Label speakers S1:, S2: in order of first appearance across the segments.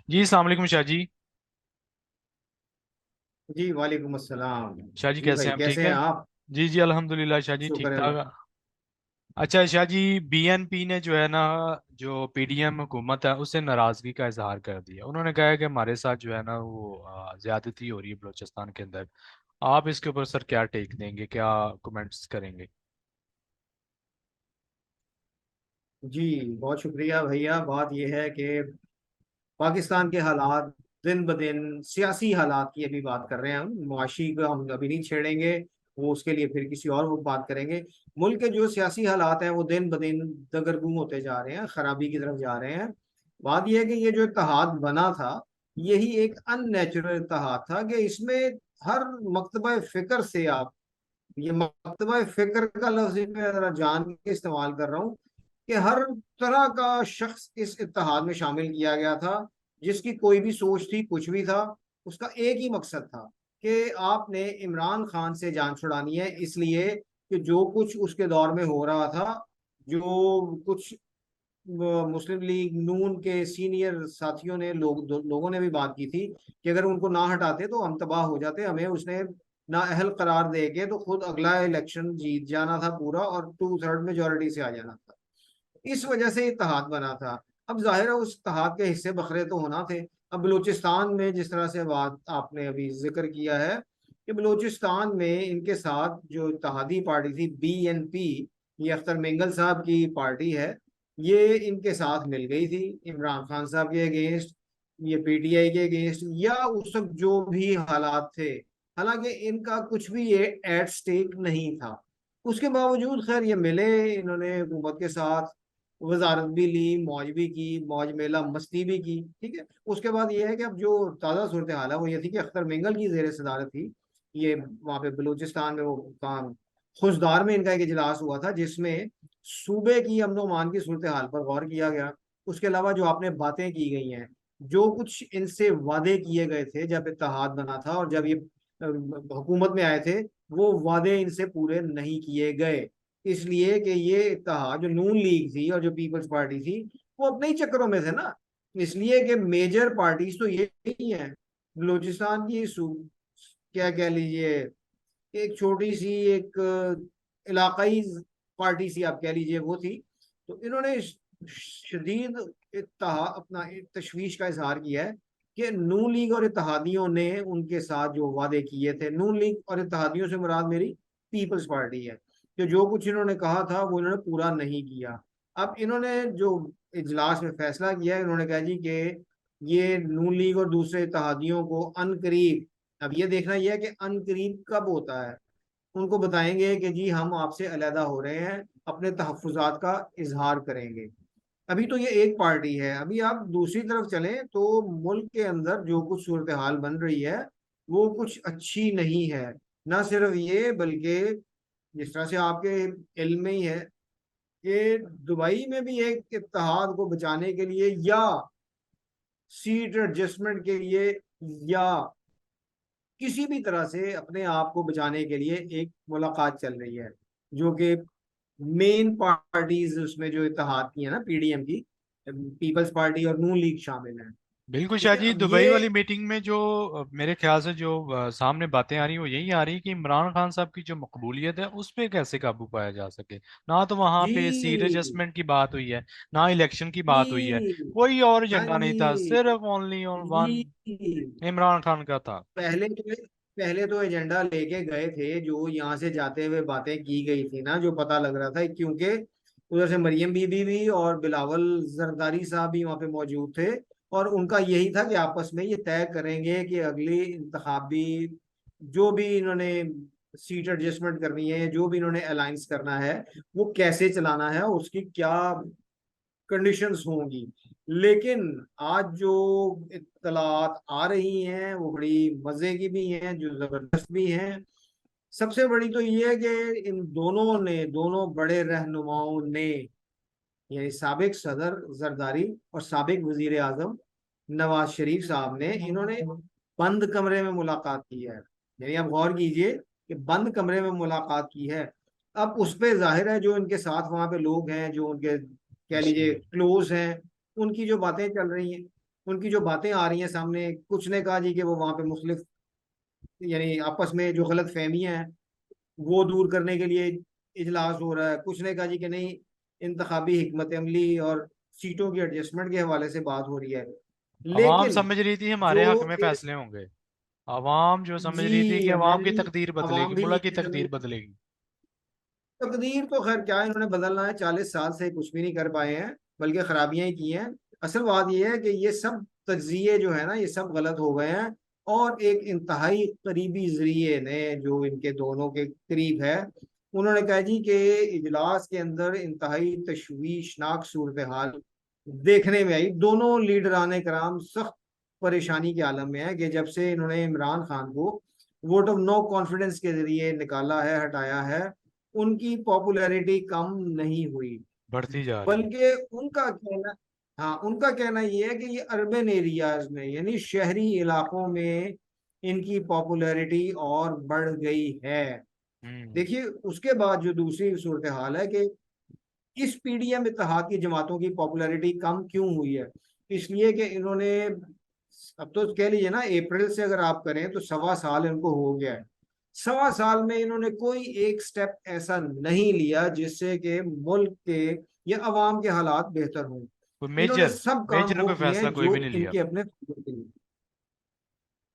S1: जी अस्सलाम वालेकुम शाह जी।
S2: जी वालेकुम अस्सलाम।
S1: शाह जी
S2: जी
S1: कैसे
S2: भाई,
S1: हैं, आप ठीक
S2: कैसे
S1: है?
S2: हैं आप?
S1: जी जी अल्हम्दुलिल्लाह शाह जी ठीक
S2: शुक्र है।
S1: ठाक। अच्छा शाह जी, बीएनपी ने जो है ना, जो पीडीएम हुकूमत है उससे नाराजगी का इजहार कर दिया। उन्होंने कहा है कि हमारे साथ जो है ना वो ज्यादती हो रही है बलूचिस्तान के अंदर। आप इसके ऊपर सर क्या टेक देंगे, क्या कमेंट्स करेंगे?
S2: जी बहुत शुक्रिया भैया। बात यह है कि पाकिस्तान के हालात दिन ब दिन, सियासी हालात की अभी बात कर रहे हैं हम, मुआशी का हम अभी नहीं छेड़ेंगे। वो उसके लिए फिर किसी और वो बात करेंगे। मुल्क के जो सियासी हालात हैं वो दिन ब दिन दगरगूं होते जा रहे हैं, खराबी की तरफ जा रहे हैं। बात यह है कि ये जो इत्तेहाद बना था, यही एक अननेचुरल इत्तेहाद था कि इसमें हर मकतबा फिक्र से आप, ये मकतबा फिक्र का लफ्ज मैं जरा जान के इस्तेमाल कर रहा हूँ कि हर तरह का शख्स इस इत्तेहाद में शामिल किया गया था, जिसकी कोई भी सोच थी, कुछ भी था। उसका एक ही मकसद था कि आपने इमरान खान से जान छुड़ानी है, इसलिए कि जो कुछ उसके दौर में हो रहा था, जो कुछ मुस्लिम लीग नून के सीनियर साथियों ने, लोगों ने भी बात की थी कि अगर उनको ना हटाते तो हम तबाह हो जाते, हमें उसने ना अहल करार दे के तो खुद अगला इलेक्शन जीत जाना था पूरा, और 2/3 मेजोरिटी से आ जाना था। इस वजह से इत्तेहाद बना था। अब जाहिर है उस इत्तेहाद के हिस्से बखरे तो होना थे। अब बलूचिस्तान में जिस तरह से बात आपने अभी जिक्र किया है कि बलूचिस्तान में इनके साथ जो इत्तेहादी पार्टी थी बीएनपी, ये अख्तर मेंगल साहब की पार्टी है, ये इनके साथ मिल गई थी इमरान खान साहब के अगेंस्ट, ये पीटीआई के अगेंस्ट, या उस वक्त जो भी हालात थे। हालांकि इनका कुछ भी ये एट स्टेक नहीं था, उसके बावजूद खैर ये मिले, इन्होंने हुकूमत के साथ वजारत भी ली, मौज भी की, मौज मेला मस्ती भी की। ठीक है। उसके बाद ये है कि अब जो ताज़ा सूरत हाल है वो ये थी कि अख्तर मेंगल की जेर सदारत थी, ये वहाँ पे बलूचिस्तान में वो काम, खुशदार में इनका एक इजलास हुआ था जिसमें सूबे की अमन अमान की सूरत हाल पर गौर किया गया। उसके अलावा जो आपने बातें की गई हैं, जो कुछ इनसे वादे किए गए थे जब इत्तेहाद बना था और जब ये हुकूमत में आए थे, वो वादे इनसे पूरे नहीं किए गए। इसलिए कि ये इत्तेहाद, जो नून लीग थी और जो पीपल्स पार्टी थी, वो अपने ही चक्करों में थे ना। इसलिए कि मेजर पार्टीज तो ये ही हैं बलूचिस्तान की, क्या कह लीजिए, एक छोटी सी एक इलाकाई पार्टी सी आप कह लीजिए वो थी। तो इन्होंने शदीद अपना एक तशवीश का इजहार किया है कि नून लीग और इत्तेहादियों ने उनके साथ जो वादे किए थे, नून लीग और इत्तेहादियों से मुराद मेरी पीपल्स पार्टी है, कि जो कुछ इन्होंने कहा था वो इन्होंने पूरा नहीं किया। अब इन्होंने जो इजलास में फैसला किया है, इन्होंने कहा जी कि ये नून लीग और दूसरे इत्तेहादियों को अनकरीब, अब ये देखना यह है कि अनकरीब कब होता है, उनको बताएंगे कि जी हम आपसे अलहदा हो रहे हैं, अपने तहफ़्फ़ुज़ात का इजहार करेंगे। अभी तो ये एक पार्टी है। अभी आप दूसरी तरफ चलें तो मुल्क के अंदर जो कुछ सूरत हाल बन रही है वो कुछ अच्छी नहीं है। ना सिर्फ ये, बल्कि जिस तरह से आपके इल्म में ही है कि दुबई में भी एक इत्तेहाद को बचाने के लिए, या सीट एडजस्टमेंट के लिए, या किसी भी तरह से अपने आप को बचाने के लिए एक मुलाकात चल रही है, जो कि मेन पार्टीज उसमें जो इत्तेहाद की है ना, पीडीएम की, पीपल्स पार्टी और नून लीग शामिल है।
S1: बिल्कुल
S2: ठीक
S1: शाह
S2: है।
S1: जी,
S2: अब
S1: दुबई
S2: ये
S1: वाली मीटिंग में जो मेरे ख्याल से जो सामने बातें आ रही हैं वो यही आ रही है कि इमरान खान साहब की जो मकबूलियत है उस पर कैसे काबू पाया जा सके। ना तो वहां पे सीट
S2: जी
S1: एडजस्टमेंट की बात हुई है, ना इलेक्शन की बात हुई है।
S2: जी
S1: कोई और
S2: हाँ
S1: एजेंडा नहीं था,
S2: जी
S1: सिर्फ ओनली ऑन वन
S2: जी।
S1: इमरान खान का था।
S2: पहले तो पहले तो एजेंडा लेके गए थे, जो यहाँ से जाते हुए बातें की गई थी ना, जो पता लग रहा था, क्योंकि उधर से मरियम बीबी भी और बिलावल जरदारी साहब भी वहाँ पे मौजूद थे। और उनका यही था कि आपस में ये तय करेंगे कि अगली इंतखाबी, जो भी इन्होंने सीट एडजस्टमेंट करनी है, जो भी इन्होंने अलायंस करना है, वो कैसे चलाना है, उसकी क्या कंडीशंस होंगी। लेकिन आज जो इत्तलात आ रही हैं वो बड़ी मजे की भी हैं, जो जबरदस्त भी हैं। सबसे बड़ी तो ये है कि इन दोनों ने, दोनों बड़े रहनुमाओं ने, यानी साबिक सदर जरदारी और साबिक वजीर आजम नवाज शरीफ साहब ने, इन्होंने बंद कमरे में मुलाकात की है। यानी आप गौर कीजिए कि बंद कमरे में मुलाकात की है। अब उस पे जाहिर है जो इनके साथ वहां पे लोग हैं, जो उनके कह लीजिए
S1: जी
S2: क्लोज हैं, उनकी जो बातें चल रही हैं, उनकी जो बातें आ रही हैं सामने, कुछ ने कहा जी कि वो वहां पे मुख्तलिफ यानी आपस में जो गलत फहमियां हैं वो दूर करने के लिए इजलास हो रहा है, कुछ ने कहा जी कि नहीं इंतखाबी हिकमत अमली और सीटों की एडजस्टमेंट के हवाले से बात हो रही है।
S1: आवाम
S2: लेकिन
S1: समझ रही थी हमारे
S2: जो
S1: हक में
S2: एक
S1: फैसले होंगे। आवाम जो समझ रही थी कि
S2: जी
S1: अवाम की
S2: अवामी
S1: तकदीर बदलेगी,
S2: अवाम भी
S1: मुल्क की
S2: यही समझ,
S1: तकदीर बदलेगी।
S2: तकदीर तो खैर क्या इन्होंने बदलना है, 40 साल से कुछ भी नहीं कर पाए हैं, बल्कि खराबियां ही की हैं। असल बात यह है कि ये सब तज्जिए जो है ना ये सब गलत हो गए हैं। और एक इंतहाई करीबी जरिए ने जो इनके दोनों के करीब है, उन्होंने कहा जी कि इजलास के अंदर इंतहाई तशवीशनाक सूरत हाल देखने में आई। दोनों लीडरान कराम सख्त परेशानी के आलम में है कि जब से इन्होंने इमरान खान को वोट ऑफ नो कॉन्फिडेंस के जरिए निकाला है, हटाया है, उनकी पॉपुलैरिटी कम नहीं हुई।
S1: बढ़ती जा रही है।
S2: बल्कि उनका कहना, हाँ उनका कहना ये है कि ये अर्बन एरियाज में यानी शहरी इलाकों में इनकी पॉपुलैरिटी और बढ़ गई है।
S1: हम्म।
S2: देखिए उसके बाद जो दूसरी सूरत हाल है कि इस पीडीएम इत्तेहाद की जमातों की पॉपुलैरिटी कम क्यों हुई है, इसलिए कि इन्होंने, अब तो कह लीजिए ना अप्रैल से अगर आप करें तो 1.25 साल इनको हो गया है। 1.25 साल में इन्होंने कोई एक स्टेप ऐसा नहीं लिया जिससे कि मुल्क के या अवाम के हालात बेहतर हों।
S1: कोई
S2: इन्होंने
S1: मेजर
S2: सब काम
S1: मेजर
S2: वो
S1: कोई
S2: किए
S1: फैसला
S2: हैं
S1: कोई
S2: जो
S1: भी नहीं लिया।
S2: इनके अपने फायदे के लिए।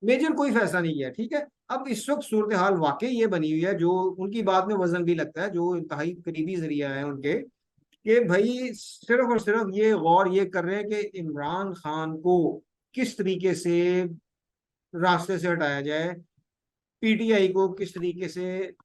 S2: मेजर कोई फैसला नहीं किया, ठीक है। अब इस वक्त सूरत हाल वाकई ये बनी हुई है, जो उनकी बात में वजन भी लगता है, जो इंतहाई करीबी जरिया है उनके, कि भाई सिर्फ और सिर्फ ये गौर ये कर रहे हैं कि इमरान खान को किस तरीके से रास्ते से हटाया जाए, पीटीआई को किस तरीके से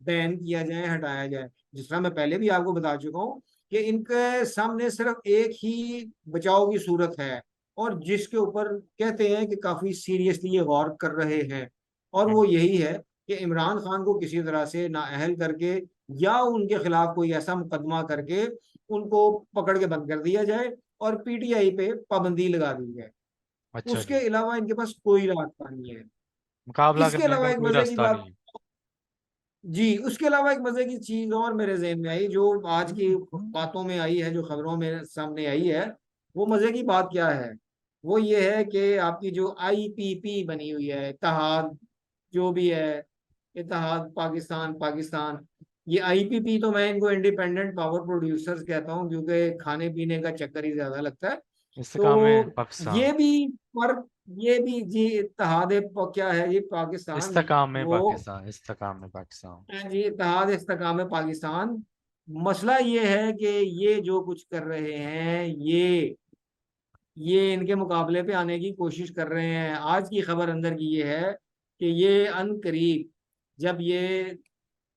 S2: बैन किया जाए, हटाया जाए। जिस तरह मैं पहले भी आपको बता चुका हूँ कि इनके सामने सिर्फ एक ही बचाव की सूरत है, और जिसके ऊपर कहते हैं कि काफी सीरियसली ये गौर कर रहे हैं, और वो
S1: हम्म।
S2: यही है कि इमरान खान को किसी तरह से नाअहल करके या उनके खिलाफ कोई ऐसा मुकदमा करके उनको पकड़ के बंद कर दिया जाए और पीटीआई पे पाबंदी लगा दी जाए।
S1: अच्छा
S2: उसके
S1: जी।
S2: अलावा इनके पास कोई रास्ता नहीं है।
S1: मुकाबला
S2: इसके
S1: करने
S2: अलावा
S1: का
S2: एक
S1: कोई
S2: मजे की
S1: रास्ता
S2: बात,
S1: नहीं है।
S2: जी उसके अलावा एक मजे की चीज और मेरे जहन में आई, जो आज की बातों में आई है, जो खबरों में सामने आई है, वो मजे की बात क्या है, वो ये है कि आपकी जो आईपीपी बनी हुई है, इत्तेहाद जो भी है, इत्तेहाद पाकिस्तान पाकिस्तान, ये आईपीपी तो मैं इनको इंडिपेंडेंट पावर प्रोड्यूसर्स कहता हूँ क्योंकि खाने पीने का चक्कर ही ज्यादा लगता है।
S1: इस्तेकाम में
S2: तो ये
S1: पाकिस्तान।
S2: भी, पर ये भी जी इत्तेहाद क्या है, ये पाकिस्तान,
S1: इस्तेकाम में
S2: वो
S1: पाकिस्तान, इस्तेकाम में पाकिस्तान।
S2: जी इत्तेहाद इस्तेकाम पाकिस्तान। मसला ये है कि ये जो कुछ कर रहे हैं, ये इनके मुकाबले पे आने की कोशिश कर रहे हैं। आज की खबर अंदर की ये है कि ये अन करीब जब ये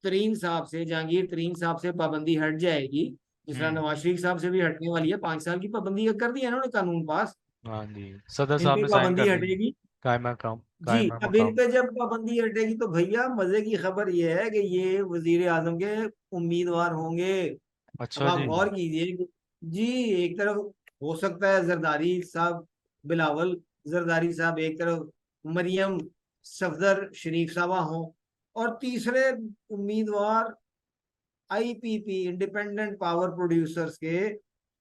S2: तरीन साहब से, जहांगीर तरीन साहब से पाबंदी हट जाएगी, जिस तरह
S1: हम्म।
S2: नवाज शरीफ साहब से भी हटने वाली है, 5 साल की पाबंदी कर दी है इन्होंने कानून पास,
S1: हाँ जी, सदर
S2: इन
S1: साहब
S2: पे
S1: ने साइन
S2: पाबंदी
S1: कर दी।
S2: हटेगी। जी
S1: कायमा
S2: अब इन
S1: मकाम।
S2: पे जब पाबंदी हटेगी तो भैया मजे की खबर यह है कि ये वजीर आजम के उम्मीदवार होंगे। अब
S1: अच्छा
S2: आप
S1: जी।
S2: गौर कीजिए कि जी एक तरफ हो सकता है जरदारी साहब, बिलावल जरदारी साहब एक तरफ, मरियम सफदर शरीफ साहबा हों, और तीसरे उम्मीदवार आईपीपी इंडिपेंडेंट पावर प्रोड्यूसर्स के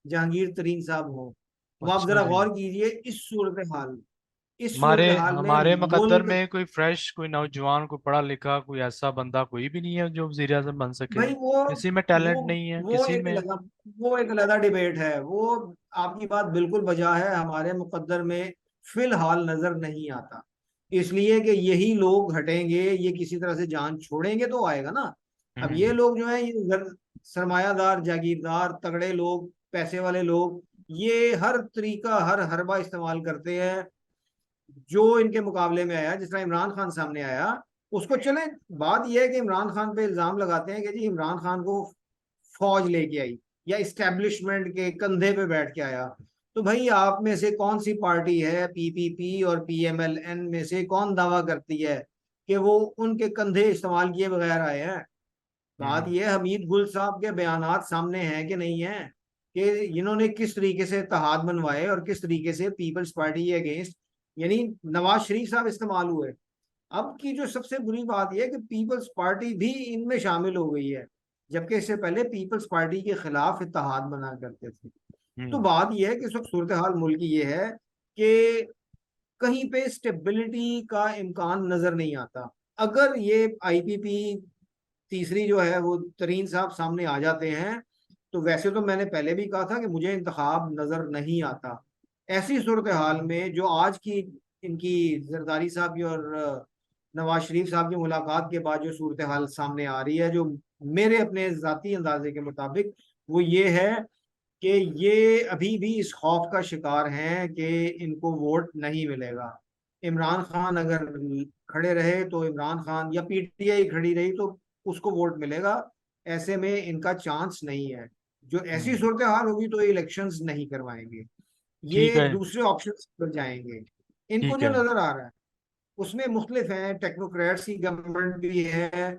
S2: जहांगीर तरीन साहब हों। अब आप
S1: अच्छा
S2: जरा
S1: जी।
S2: गौर कीजिए इस
S1: हमारे
S2: सूरत हाल में
S1: हमारे मुकद्दर
S2: मुल्क,
S1: में कोई फ्रेश, कोई नौजवान, कोई पढ़ा लिखा, कोई ऐसा बंदा कोई भी नहीं है जो वजीर आजम बन सके।
S2: भाई
S1: किसी में
S2: वो
S1: टैलेंट नहीं है
S2: वो
S1: किसी
S2: एक
S1: में।
S2: अलग वो एक अलग डिबेट है वो। आपकी बात बिल्कुल बजा है, हमारे मुकद्दर में फिलहाल नजर नहीं आता, इसलिए कि यही लोग हटेंगे, ये किसी तरह से जान छोड़ेंगे तो आएगा ना। अब ये
S1: हम्म।
S2: लोग जो है ये सरमायादार जागीरदार तगड़े लोग, पैसे वाले लोग, ये हर तरीका हर हरबा इस्तेमाल करते हैं जो इनके मुकाबले में आया। जिस तरह इमरान खान सामने आया, उसको चले, बात यह है कि इमरान खान पे इल्जाम लगाते हैं कि जी इमरान खान को फौज लेके आई या इस्टेब्लिशमेंट के कंधे पे बैठ के आया। तो भाई आप में से कौन सी पार्टी है, पीपीपी और पीएमएलएन में से कौन दावा करती है कि वो उनके कंधे इस्तेमाल किए बगैर आए हैं? बात
S1: हम्म।
S2: यह हमीद गुल साहब के बयानात सामने हैं कि नहीं है, कि इन्होंने किस तरीके से इत्तेहाद बनवाए और किस तरीके से पीपल्स पार्टी के अगेंस्ट यानी नवाज शरीफ साहब इस्तेमाल हुए। अब की जो सबसे बुरी बात यह है कि पीपल्स पार्टी भी इनमें शामिल हो गई है, जबकि इससे पहले पीपल्स पार्टी के खिलाफ इत्तेहाद बना करते थे। तो
S1: हम्म।
S2: बात यह है कि इस वक्त सूरत हाल मुल्क की ये है कि कहीं पे स्टेबिलिटी का इम्कान नजर नहीं आता। अगर ये आईपीपी तीसरी जो है वो तरीन साहब सामने आ जाते हैं, तो वैसे तो मैंने पहले भी कहा था कि मुझे इंतखाब नजर नहीं आता। ऐसी सूरत हाल में जो आज की इनकी जरदारी साहब की और नवाज शरीफ साहब की मुलाकात के बाद जो सूरत हाल सामने आ रही है, जो मेरे अपने जाती अंदाजे के मुताबिक, वो ये है कि ये अभी भी इस खौफ का शिकार हैं कि इनको वोट नहीं मिलेगा। इमरान खान अगर खड़े रहे तो इमरान खान, या पीटीआई खड़ी रही तो उसको वोट मिलेगा। ऐसे में इनका चांस नहीं है। जो ऐसी
S1: हम्म।
S2: सूरत हाल होगी तो ये इलेक्शंस नहीं करवाएंगे,
S1: ठीक
S2: ये
S1: है।
S2: दूसरे ऑप्शन पर जाएंगे। इनको
S1: ठीक
S2: जो
S1: है।
S2: नजर आ रहा है उसमें मुख्तलिफ हैं, टेक्नोक्रेट्स की गवर्नमेंट भी है,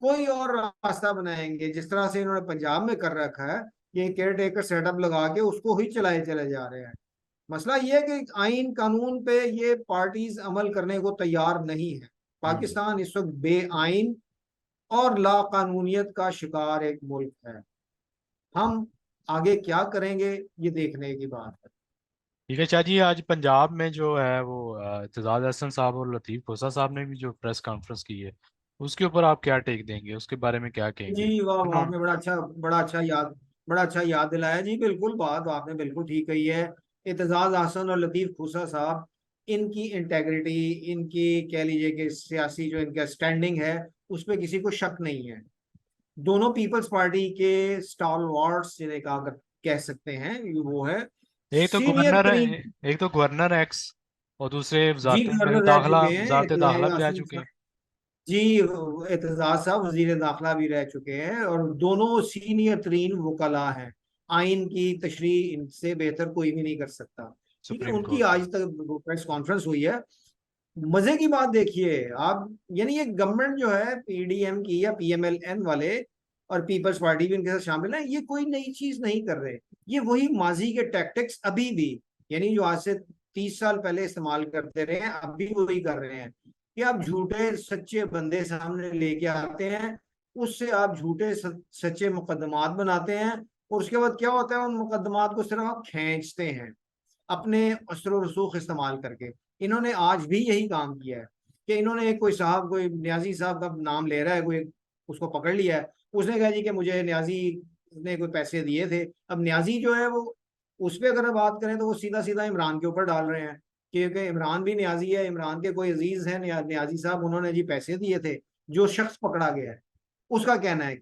S2: कोई और रास्ता बनाएंगे, जिस तरह से इन्होंने पंजाब में कर रखा है, ये केयर टेकर सेटअप लगा के उसको ही चलाए चले जा रहे हैं। मसला ये है कि आइन कानून पे ये पार्टीज अमल करने को तैयार नहीं है।
S1: हम्म।
S2: पाकिस्तान इस वक्त बेआइन और लाकानूनियत का शिकार एक मुल्क है। हम आगे क्या करेंगे ये देखने की बात है।
S1: ठीक है शाह जी, आज पंजाब में जो है वो एतजाज अहसन साहब और लतीफ़ खोसा साहब ने भी जो प्रेस कॉन्फ्रेंस की है, उसके ऊपर आप क्या टेक देंगे, उसके बारे में क्या कहेंगे?
S2: जी वाह वाह,
S1: उन्होंने
S2: आपने बड़ा अच्छा याद दिलाया जी। बिल्कुल, बात आपने बिल्कुल ठीक कही है। एतजाज अहसन और लतीफ खूसा साहब, इनकी इंटेग्रिटी, इनकी कह लीजिए कि सियासी जो इनका स्टैंडिंग है उस पर किसी को शक नहीं है। दोनों पीपल्स पार्टी के स्टॉलवर्ड्स जिन्हें कहा कह सकते हैं, वो है
S1: एक तो
S2: सीनियर
S1: गवर्नर
S2: तरीन।
S1: है, एक तो गवर्नर एक्स, और दूसरे
S2: जी
S1: वजारत
S2: गवर्नर रह
S1: दाखिला,
S2: चुके हैं
S1: वजारत दाखिला भी रह
S2: यासीन
S1: चुके
S2: साहब।
S1: हैं।
S2: जी, एतजाज साहब वजीर दाखिला भी रह चुके हैं और दोनों सीनियर तरीन वकला हैं। आइन की तशरीह इनसे बेहतर कोई भी नहीं कर सकता। ठीक है,
S1: सुप्रीम
S2: उनकी
S1: कोर्ट के।
S2: आज तक प्रेस कॉन्फ्रेंस हुई है। मजे की बात देखिए आप, यानी ये गवर्नमेंट जो है पीडीएम की या पीएमएलएन वाले, और पीपल्स पार्टी भी इनके साथ शामिल है, ये कोई नई चीज नहीं कर रहे। ये वही माजी के टैक्टिक्स अभी भी, यानी जो आज से 30 साल पहले इस्तेमाल करते रहे हैं, अभी वही कर रहे हैं कि आप झूठे सच्चे बंदे सामने लेके आते हैं, उससे आप झूठे सच्चे मुकदमात बनाते हैं, और उसके बाद क्या होता है, उन मुकदमात को सिर्फ आप खींचते हैं अपने असर रसूख इस्तेमाल करके। इन्होंने आज भी यही काम किया है कि इन्होंने कोई साहब, कोई न्याजी साहब का नाम ले रहा है कोई, उसको पकड़ लिया है, उसने कहा जी कि मुझे न्याजी ने कोई पैसे दिए थे। अब न्याजी जो है वो, उस पर अगर बात करें तो वो सीधा सीधा इमरान के ऊपर डाल रहे हैं, क्योंकि इमरान भी न्याजी है, इमरान के कोई अजीज है न्याजी साहब, उन्होंने जी पैसे दिए थे। जो शख्स पकड़ा गया है उसका कहना है,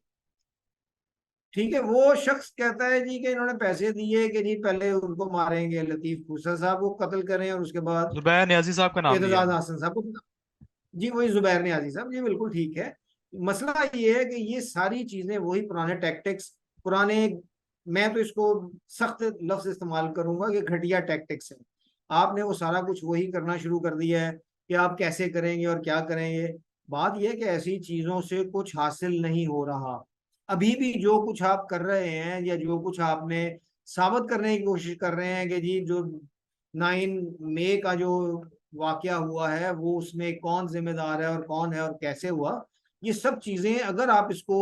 S2: ठीक है, वो शख्स कहता है जी कि इन्होंने पैसे दिए कि जी पहले उनको मारेंगे, लतीफ खूसा साहब को कत्ल करें और उसके बाद
S1: जुबैर नियाजी साहब का नाम लिया
S2: एतजाज
S1: है।
S2: हासन साहब को। जी वही जुबैर नियाजी साहब, जी बिल्कुल ठीक है। मसला ये है कि ये सारी चीजें वही पुराने टैक्टिक्स, पुराने, मैं तो इसको सख्त लफ्ज इस्तेमाल करूंगा कि घटिया टैक्टिक्स है। आपने वो सारा कुछ वही करना शुरू कर दिया है कि आप कैसे करेंगे और क्या करेंगे। बात यह है कि ऐसी चीजों से कुछ हासिल नहीं हो रहा। अभी भी जो कुछ आप कर रहे हैं या जो कुछ आपने साबित करने की कोशिश कर रहे हैं कि जी जो 9 मई का जो वाकया हुआ है वो, उसमें कौन जिम्मेदार है और कौन है और कैसे हुआ, ये सब चीजें अगर आप इसको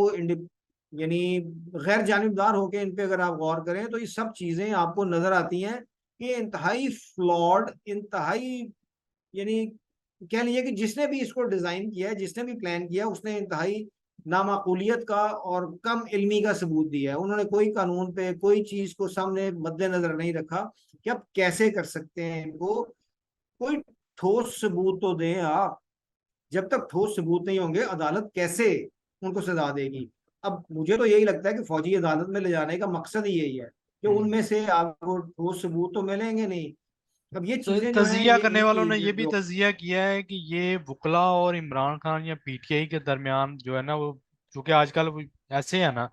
S2: यानी गैर जानिबदार होकर इन पे अगर आप गौर करें तो ये सब चीजें आपको नजर आती हैं कि इंतहाई फ्लॉड, इंतहाई, यानी कह लीजिए कि जिसने भी इसको डिजाइन किया है, जिसने भी प्लान किया, उसने इंतहाई नामाकूलियत का और कम इल्मी का सबूत दिया है। उन्होंने कोई कानून पे कोई चीज को सामने मद्देनजर नहीं रखा कि आप कैसे कर सकते हैं इनको। कोई ठोस सबूत तो दें आप। जब तक ठोस सबूत नहीं होंगे अदालत कैसे उनको सजा देगी। अब मुझे तो यही लगता है कि फौजी अदालत में ले जाने का मकसद ही यही है कि
S1: हम्म।
S2: उनमें से आपको ठोस सबूत तो मिलेंगे नहीं। अब ये
S1: तो
S2: चीजें जो हैं,
S1: तजिया
S2: ये
S1: करने वालों
S2: इनकी
S1: ने ये भी
S2: जो,
S1: तजिया किया है कि ये वुकला और इमरान खान या पीटीआई के दरमियान जो है ना वो, चूंकि आजकल वो ऐसे है ना,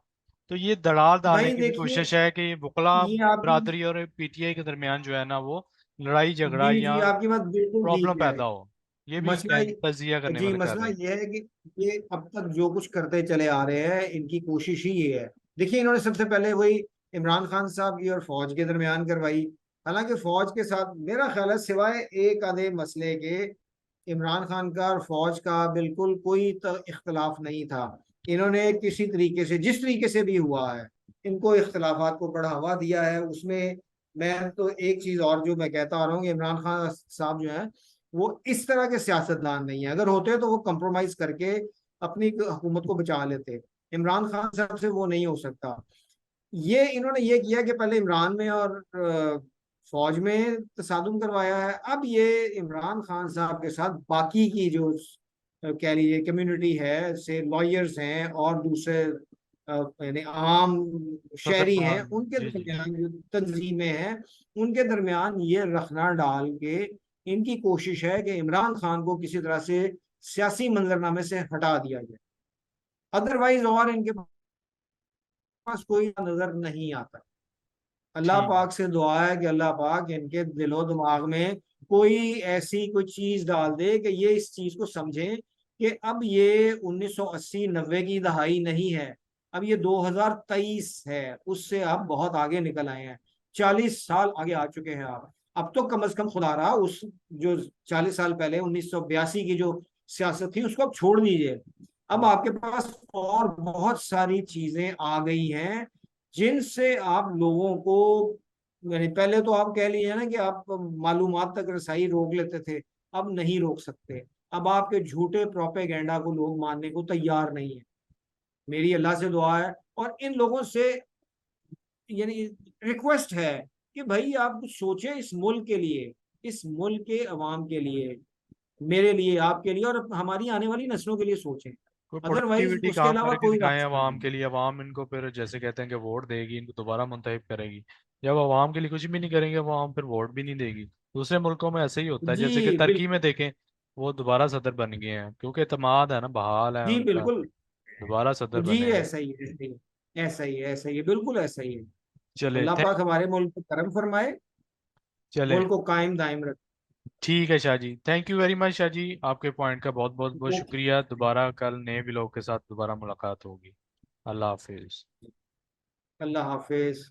S1: तो ये दरार डालने
S2: भाई
S1: की भी
S2: देखिए,
S1: कोशिश है कि वुकला
S2: ये आपकी,
S1: बरादरी और पीटीआई के दरमियान जो है ना वो लड़ाई झगड़ा
S2: जी जी
S1: या
S2: आपकी बात बिल्कुल
S1: प्रॉब्लम
S2: ठीक है।
S1: पैदा हो। ये भी
S2: मसला
S1: तजिया करने
S2: जी
S1: वाले कर
S2: मसला
S1: रहे हैं।
S2: ये है कि ये अब तक जो कुछ करते चले आ रहे हैं, इनकी कोशिश ही ये है। देखिए, इन्होंने सबसे पहले वही इमरान खान साहब की और फौज के दरमियान करवाई। हालांकि फौज के साथ मेरा ख्याल है सिवाय एक आधे मसले के, इमरान खान का और फौज का बिल्कुल कोई इख्तलाफ नहीं था। इन्होंने किसी तरीके से, जिस तरीके से भी हुआ है, इनको इख्तलाफात को बढ़ावा दिया है। उसमें मैं तो एक चीज और जो मैं कहता आ रहा हूँ कि इमरान खान साहब जो है वो इस तरह के सियासतदान नहीं है। अगर होते तो वो कंप्रोमाइज करके अपनी हुकूमत को बचा लेते। इमरान खान साहब से वो नहीं हो सकता। ये इन्होंने ये किया कि पहले इमरान में और फौज में तसादुम करवाया है। अब ये इमरान खान साहब के साथ बाकी की जो कह लीजिए कम्युनिटी है, से लॉयर्स हैं और दूसरे यानी आम शहरी हैं,
S1: सदरमान,
S2: उनके
S1: जी जी।
S2: दरमियान जो तंजीमें हैं उनके दरमियान ये रखना डाल के इनकी कोशिश है कि इमरान खान को किसी तरह से सियासी मंजरनामे से हटा दिया जाए। अदरवाइज और इनके पास कोई नजर नहीं आता। अल्लाह
S1: ठीक।
S2: पाक से दुआ है कि अल्लाह पाक इनके दिलो दिमाग में कोई ऐसी कोई चीज डाल दे कि ये इस चीज को समझें कि अब ये 1980-90 की दहाई नहीं है, अब ये 2023 है। उससे आप बहुत आगे निकल आए हैं, 40 साल आगे आ चुके हैं आप। अब तो कम से कम खुदा रहा उस जो 40 साल पहले 1982 की जो सियासत थी उसको आप छोड़ दीजिए। अब आपके पास और बहुत सारी चीजें आ गई हैं जिनसे आप लोगों को, यानी पहले तो आप कह लीजिए ना कि आप मालूमात तक रसाई रोक लेते थे, अब नहीं रोक सकते। अब आपके झूठे प्रोपेगेंडा को लोग मानने को तैयार नहीं है। मेरी अल्लाह से दुआ है और इन लोगों से यानी रिक्वेस्ट है कि भाई आप कुछ सोचें इस मुल्क के लिए, इस मुल्क के अवाम के लिए, मेरे लिए, आपके लिए और हमारी आने वाली नस्लों के लिए सोचें।
S1: कोई
S2: अदरवाइज
S1: प्रोडक्टिविटी
S2: उसके
S1: काम
S2: अलावा
S1: करके
S2: कोई
S1: दिखाएं
S2: रास्ता
S1: अवाम
S2: नहीं।
S1: के लिए, अवाम इनको फिर जैसे कहते हैं कि वोट देगी, इनको दोबारा मुंतखब करेगी। जब अवाम के लिए कुछ भी नहीं करेंगे, अवाम फिर वोट भी नहीं देगी। दूसरे मुल्कों में ऐसे ही होता है,
S2: जी
S1: जैसे कि तुर्की में
S2: बिल्कुल।
S1: देखें, वो दोबारा सदर बन गए हैं क्योंकि एतमाद है ना, बहाल है
S2: जी
S1: उनका,
S2: बिल्कुल।
S1: दोबारा सदर
S2: जी
S1: बने हैं।
S2: ऐसा ही है, ऐसा ही है, ऐसा ही है, ऐसा ही है, बिल्कुल ऐसा ही है।
S1: चले
S2: अल्लाह
S1: थैंक
S2: पाक हमारे मुल्क पर करम फरमाए,
S1: चले
S2: मुल्क को कायम दायम रखे।
S1: ठीक है Shah ji, thank you very much Shah ji, आपके पॉइंट का बहुत बहुत बहुत
S2: ओके।
S1: शुक्रिया। दोबारा कल नए व्लॉग के साथ दोबारा मुलाकात होगी। अल्लाह हाफिज।
S2: अल्लाह हाफिज।